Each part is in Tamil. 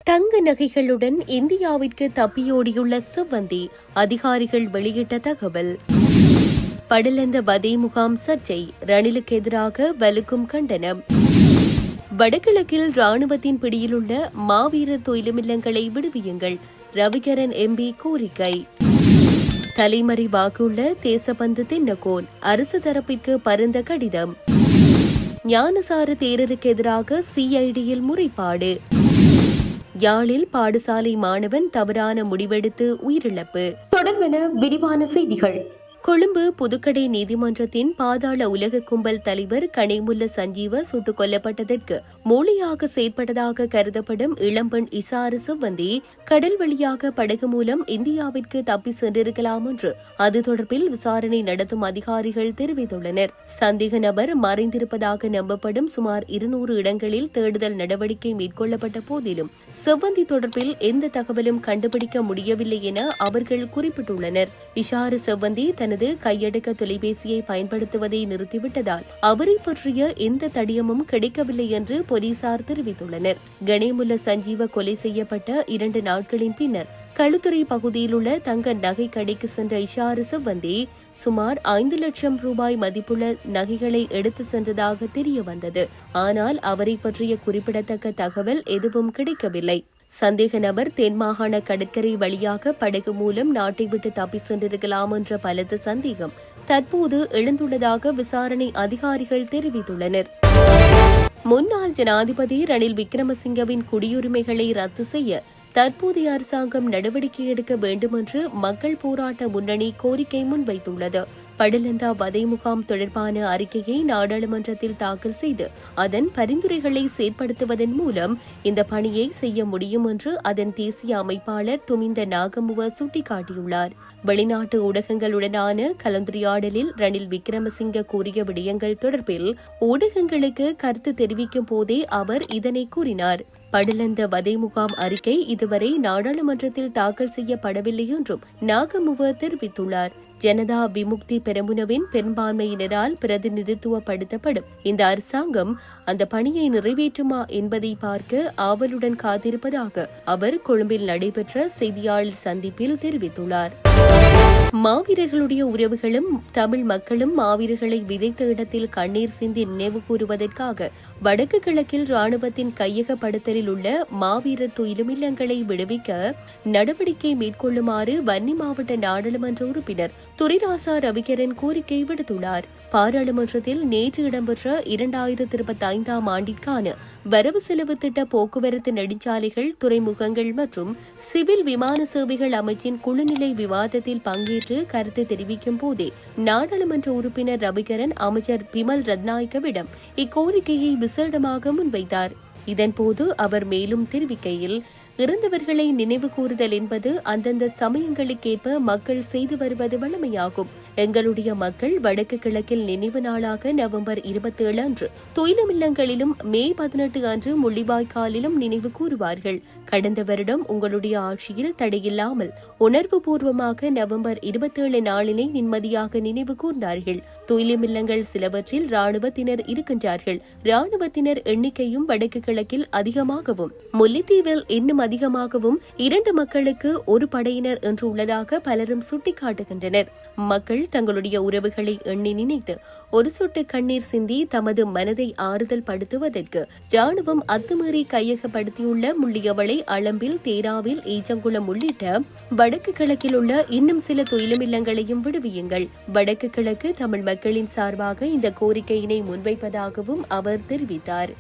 தங்க நகைகளுடன் இந்தியாவிற்கு தப்பியோடியுள்ள செவ்வந்தி, அதிகாரிகள் வெளியிட்ட தகவல். படலந்த வதை முகாம் சர்ச்சை, ரணிலுக்கு எதிராக வலுக்கும் கண்டனம். வடகிழக்கில் ராணுவத்தின் பிடியிலுள்ள மாவீரர் துயிலுமில்லங்களை விடுவியுங்கள், ரவிகரன் எம்பி கோரிக்கை. தலைமறைவாகியுள்ள தேசபந்து தென்னகோன், அரசு தரப்பிற்கு பரந்த கடிதம். ஞானசார தேரருக்கு எதிராக சிஐடியில் முறைப்பாடு. யாழில் பாடசாலை மாணவன் தவறான முடிவெடுத்து உயிரிழப்பு. தொடர்பென விரிவான செய்திகள். கொழும்பு புதுக்கடை நீதிமன்றத்தின் பாதாள உலக கும்பல் தலைவர் கனேமுல்ல சஞ்சீவ சுட்டுக் கொல்லப்பட்டதற்கு மூளையாக செயற்பட்டதாக கருதப்படும் இளம்பெண் இசாறு செவ்வந்தி கடல் வழியாக படகு மூலம் இந்தியாவிற்கு தப்பி சென்றிருக்கலாம் என்று அது தொடர்பில் விசாரணை நடத்தும் அதிகாரிகள் தெரிவித்துள்ளனர். சந்தேக நபர் மறைந்திருப்பதாக நம்பப்படும் சுமார் 200 இடங்களில் தேடுதல் நடவடிக்கை மேற்கொள்ளப்பட்ட போதிலும் செவ்வந்தி தொடர்பில் எந்த தகவலும் கண்டுபிடிக்க முடியவில்லை என அவர்கள் குறிப்பிட்டுள்ளனர். இசாறு செவ்வந்தி தனது கையடக்க தொலைபேசியை பயன்படுத்துவதை நிறுத்திவிட்டதால் அவரை பற்றிய எந்த தடயமும் கிடைக்கவில்லை என்று போலீசார் தெரிவித்துள்ளனர். கணேமுல்ல சஞ்சீவ கொலை செய்யப்பட்ட 2 நாட்களின் பின்னர் களுத்துறை பகுதியில் உள்ள தங்க நகை கடைக்கு சென்ற இஷாறு செவ்வந்தி சுமார் 5 லட்சம் ரூபாய் மதிப்புள்ள நகைகளை எடுத்து சென்றதாக தெரிய வந்தது. ஆனால் அவரை பற்றிய குறிப்பிடத்தக்க தகவல் எதுவும் கிடைக்கவில்லை. சந்தேக நபர் தென்மாகாண கடற்கரை வழியாக படகு மூலம் நாட்டை விட்டு தப்பி சென்றிருக்கலாம் என்ற பலத்த சந்தேகம் தற்போது எழுந்துள்ளதாக விசாரணை அதிகாரிகள் தெரிவித்துள்ளனர். முன்னாள் ஜனாதிபதி ரணில் விக்ரமசிங்கவின் குடியுரிமைகளை ரத்து செய்ய தற்போதைய அரசாங்கம் நடவடிக்கை எடுக்க வேண்டும் என்று மக்கள் போராட்ட முன்னணி கோரிக்கை முன்வைத்துள்ளது. படலந்தா வதை முகாம் தொடர்பான அறிக்கையை நாடாளுமன்றத்தில் தாக்கல் செய்து அதன் பரிந்துரைகளை செயற்படுத்துவதன் மூலம் இந்த பணியை செய்ய முடியும் என்று அதன் தேசிய அமைப்பாளர் துமிந்த நாகமுவ சுட்டிக்காட்டியுள்ளார். வெளிநாட்டு ஊடகங்களுடனான கலந்துரையாடலில் ரணில் விக்ரமசிங்க கூறிய விடயங்கள் தொடர்பில் ஊடகங்களுக்கு கருத்து தெரிவிக்கும் போதே அவர் இதனை கூறினார். படலந்த வதை முகாம் அறிக்கை இதுவரை நாடாளுமன்றத்தில் தாக்கல் செய்யப்படவில்லை என்றும் நாகமுவ தெரிவித்துள்ளார். ஜனதா விமுக்தி பெரமுனவின் பெரும்பான்மையினரால் பிரதிநிதித்துவப்படுத்தப்படும் இந்த அரசாங்கம் அந்த பணியை நிறைவேற்றுமா என்பதை பார்க்க ஆவலுடன் காத்திருப்பதாக அவர் கொழும்பில் நடைபெற்ற செய்தியாளர் சந்திப்பில் தெரிவித்துள்ளார். மாவீரர்களுடைய உறவுகளும் தமிழ் மக்களும் மாவீரர்களை விதைத்த இடத்தில் கண்ணீர் சிந்தி நினைவு கூறுவதற்காக வடக்கு கிழக்கில் ராணுவத்தின் கையகப்படுத்தலில் உள்ள மாவீரர் துயிலுமில்லங்களை விடுவிக்க நடவடிக்கை மேற்கொள்ளுமாறு வன்னி மாவட்ட நாடாளுமன்ற உறுப்பினர் துரைராசா ரவிகரன் கோரிக்கை விடுத்துள்ளார். பாராளுமன்றத்தில் நேற்று இடம்பெற்ற 2025ஆம் ஆண்டிற்கான வரவு செலவு திட்ட போக்குவரத்து நெடுஞ்சாலைகள் துறைமுகங்கள் மற்றும் சிவில் விமான சேவைகள் அமைச்சின் குழுநிலை விவாதத்தில் பங்கேற்று கருத்து தெரிவிக்கும் போதே நாடாளுமன்ற உறுப்பினர் ரவிகரன் அமைச்சர் பிமல் ரத்நாயக்கவிடம் இக்கோரிக்கையை விசேடமாக முன்வைத்தார். இதன்போது அவர் மேலும் தெரிவிக்கையில், இறந்தவர்களை நினைவு கூறுதல் என்பது அந்தந்த சமயங்களுக்கேற்ப மக்கள் செய்து வருவது வழமையாகும். எங்களுடைய மக்கள் வடக்கு கிழக்கில் நினைவு நாளாக நவம்பர் 27 அன்று துயிலுமில்லங்களிலும் மே 18 அன்று முள்ளிவாய்க்காலிலும் நினைவு கூறுவார்கள். கடந்த வருடம் உங்களுடைய ஆட்சியில் தடையில்லாமல் உணர்வு பூர்வமாக நவம்பர் 27 நாளினை நிம்மதியாக நினைவு கூர்ந்தார்கள். துயிலுமில்லங்கள் சிலவற்றில் ராணுவத்தினர் இருக்கின்றார்கள். ராணுவத்தினர் எண்ணிக்கையும் வடக்கு கிழக்கில் அதிகமாகவும் முல்லைத்தீவில் இன்னும் அதிகமாகவும் 2 மக்களுக்கு ஒரு படையினர் என்று உள்ளதாக பலரும் சுட்டிக்காட்டுகின்றனர். மக்கள் தங்களுடைய உறவுகளை எண்ணி நினைத்து ஒரு சொட்டு கண்ணீர் சிந்தி தமது மனதை ஆறுதல் படுத்துவதற்கு ராணுவம் அத்துமீறி கையகப்படுத்தியுள்ள முள்ளியவளை, அளம்பில், தேராவில், ஈச்சங்குளம் உள்ளிட்ட வடக்கு கிழக்கில் உள்ள இன்னும் சில துயிலுமில்லங்களையும் விடுவியுங்கள். வடக்கு கிழக்கு தமிழ் மக்களின் சார்பாக இந்த கோரிக்கையினை முன்வைப்பதாகவும் அவர் தெரிவித்தார்.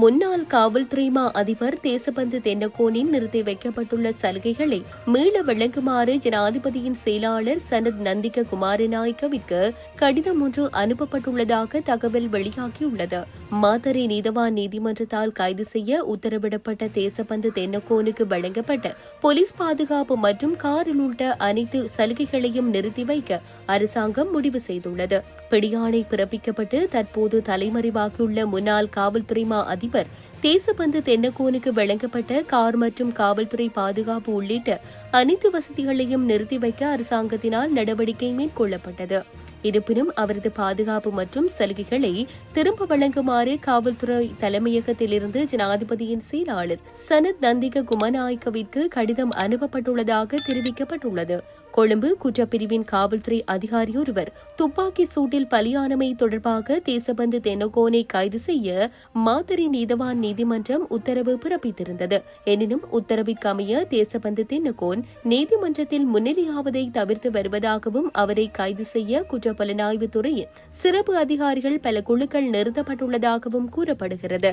முன்னாள் காவல்துறை மா அதிபர் தேசபந்து தென்னகோனின் நிறுத்தி வைக்கப்பட்டுள்ள சலுகைகளை மீள வழங்குமாறு ஜனாதிபதியின் செயலாளர் சனத் நந்திக குமாரநாயக்கவிற்கு கடிதம் ஒன்று அனுப்பப்பட்டுள்ளதாக தகவல் வெளியாகியுள்ளது. மாத்தறை நீதவான் நீதிமன்றத்தால் கைது செய்ய உத்தரவிடப்பட்ட தேசபந்து தென்னகோனுக்கு வழங்கப்பட்ட போலீஸ் பாதுகாப்பு மற்றும் காரில் உள்ள அனைத்து சலுகைகளையும் நிறுத்தி வைக்க அரசாங்கம் முடிவு செய்துள்ளது. பிடியாணை பிறப்பிக்கப்பட்டு தற்போது தலைமறைவாகியுள்ள முன்னாள் காவல்துறை மா அதிபர் தேசபந்து தென்னகோனுக்கு வழங்கப்பட்ட கார் மற்றும் காவல்துறை பாதுகாப்பு உள்ளிட்ட அனைத்து வசதிகளையும் நிறுத்தி வைக்க அரசாங்கத்தினால் நடவடிக்கை மேற்கொள்ளப்பட்டது. இருப்பினும் அவரது பாதுகாப்பு மற்றும் சலுகைகளை திரும்ப வழங்குமாறு காவல்துறை தலைமையகத்திலிருந்து ஜனாதிபதியின் செயலாளர் சனத் நந்திக குமநாயக்கவிற்கு கடிதம் அனுப்பப்பட்டுள்ளதாக தெரிவிக்கப்பட்டுள்ளது. கொழும்பு குற்றப்பிரிவின் காவல்துறை அதிகாரி ஒருவர் துப்பாக்கி சூட்டில் பலியானமை தொடர்பாக தேசபந்து தென்னகோனை கைது செய்ய மாத்தறை நீதவான் நீதிமன்றம் உத்தரவு பிறப்பித்திருந்தது. எனினும் உத்தரவிற்கமைய தேசபந்து தென்னகோன் நீதிமன்றத்தில் முன்னிலையாவதை தவிர்த்து வருவதாகவும் அவரை கைது செய்ய குற்றப்புலனாய்வு துறையின் சிறப்பு அதிகாரிகள் பல குழுக்கள் நிறுத்தப்பட்டுள்ளதாகவும் கூறப்படுகிறது.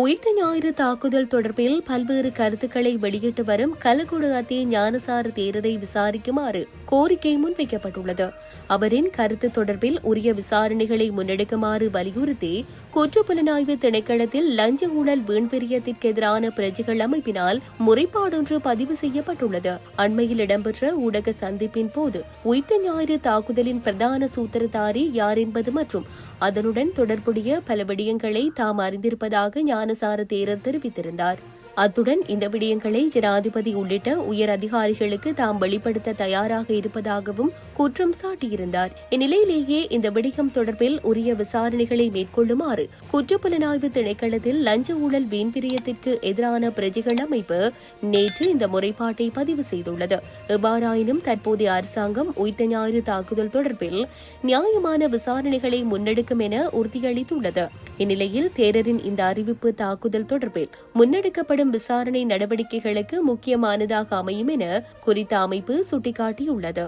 உயிர்த்த ஞாயிறு தாக்குதல் தொடர்பில் பல்வேறு கருத்துக்களை வெளியிட்டு வரும் கலகொடு அத்தே ஞானசார தேரரை விசாரிக்குமாறு கோரிக்கை முன்வைக்கப்பட்டுள்ளது. அவரின் கருத்து தொடர்பில் உரிய விசாரணைகளை முன்னெடுக்குமாறு வலியுறுத்தி குற்றப்புலனாய்வு திணைக்களத்தில் லஞ்ச ஊழல் வீண்விரியத்திற்கு எதிரான பிரஜைகள் அமைப்பினால் முறைப்பாடொன்று பதிவு செய்யப்பட்டுள்ளது. அண்மையில் இடம்பெற்ற ஊடக சந்திப்பின் போது உயிர்த்த ஞாயிறு தாக்குதலின் பிரதான சூத்திரதாரி யார் என்பது மற்றும் அதனுடன் தொடர்புடைய பல விடயங்களை தாம் அறிந்திருப்பதாக ஞானசார தேரர் தெரிவித்திருந்தார். அத்துடன் இந்த விடயங்களை ஜனாதிபதி உள்ளிட்ட உயர் அதிகாரிகளுக்கு தாம் வெளிப்படுத்த தயாராக இருப்பதாகவும் குற்றம் சாட்டியிருந்தார். இந்நிலையிலேயே இந்த விடயம் தொடர்பில் உரிய விசாரணைகளை மேற்கொள்ளுமாறு குற்றப்புலனாய்வு திணைக்களத்தில் லஞ்ச ஊழல் வீண்விரியத்திற்கு எதிரான பிரஜைகள் அமைப்பு நேற்று இந்த முறைப்பாட்டை பதிவு செய்துள்ளது. எவ்வாறாயினும் தற்போதைய அரசாங்கம் உயிர்த்த ஞாயிறு தாக்குதல் தொடர்பில் நியாயமான விசாரணைகளை முன்னெடுக்கும் என உறுதியளித்துள்ளது. இந்நிலையில் தேரரின் இந்த அறிவிப்பு தாக்குதல் தொடர்பில் முன்னெடுக்கப்படும் விசாரணை நடவடிக்கைகளுக்கு முக்கியமானதாக அமையும் என குறித்த அமைப்பு சுட்டிக்காட்டியுள்ளது.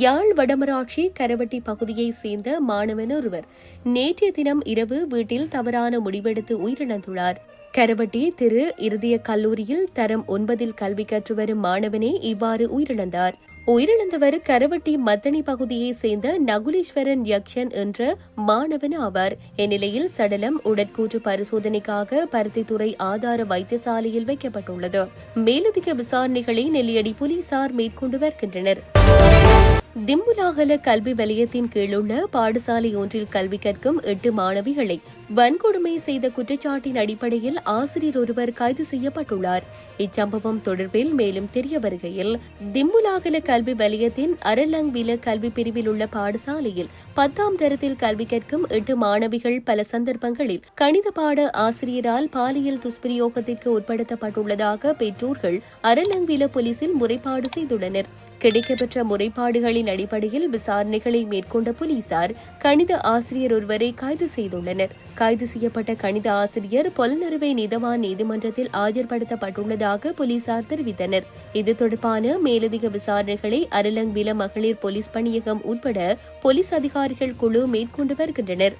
யாழ் வடமராட்சி கரவட்டி பகுதியைச் சேர்ந்த மாணவன் ஒருவர் நேற்றைய தினம் இரவு வீட்டில் தவறான முடிவெடுத்து உயிரிழந்துள்ளார். கரவட்டி திரு இருதய கல்லூரியில் தரம் 9 கல்வி கற்று வரும் மாணவனே இவ்வாறு உயிரிழந்தார். உயிரிழந்தவர் கரவட்டி மத்தனி பகுதியைச் சேர்ந்த நகுலீஸ்வரன் யக்ஷன் என்ற மாணவன் ஆவார். இந்நிலையில் சடலம் உடற்கூற்று பரிசோதனைக்காக பருத்தித்துறை ஆதார வைத்தியசாலையில் வைக்கப்பட்டுள்ளது. மேலதிக விசாரணைகளை நெல்லியடி போலீசார் மேற்கொண்டு வருகின்றனர். திம்புலாகல கல்வி வலயத்தின் கீழுள்ள பாடசாலை ஒன்றில் கல்வி கற்கும் 8 மாணவிகளை வன்கொடுமை செய்த குற்றச்சாட்டின் அடிப்படையில் ஆசிரியர் ஒருவர் கைது செய்யப்பட்டுள்ளார். இச்சம்பவம் தொடர்பில் மேலும் தெரிய வருகையில் திம்புலாகல கல்வி வலயத்தின் அரலங்வில கல்வி பிரிவில் உள்ள பாடசாலையில் 10ஆம் தரத்தில் கல்வி கற்கும் 8 மாணவிகள் பல சந்தர்ப்பங்களில் கணித பாட ஆசிரியரால் பாலியல் துஷ்பிரயோகத்திற்கு உட்படுத்தப்பட்டுள்ளதாக பெற்றோர்கள் அரலங்வில போலீசில் முறைப்பாடு செய்துள்ளனர். கிடைக்கப்பெற்ற முறைப்பாடுகளின் அடிப்படையில் விசாரணைகளை மேற்கொண்ட போலீசார் கணித ஆசிரியர் ஒருவரை கைது செய்துள்ளனர். கைது செய்யப்பட்ட கணித ஆசிரியர் பொலனறுவை நீதவான் நீதிமன்றத்தில் ஆஜர்படுத்தப்பட்டுள்ளதாக போலீசார் தெரிவித்தனர். இது தொடர்பான மேலதிக விசாரணைகளை அரலங்வில மகளிர் போலீஸ் பணியகம் உட்பட போலீஸ் அதிகாரிகள் குழு மேற்கொண்டு வருகின்றனர்.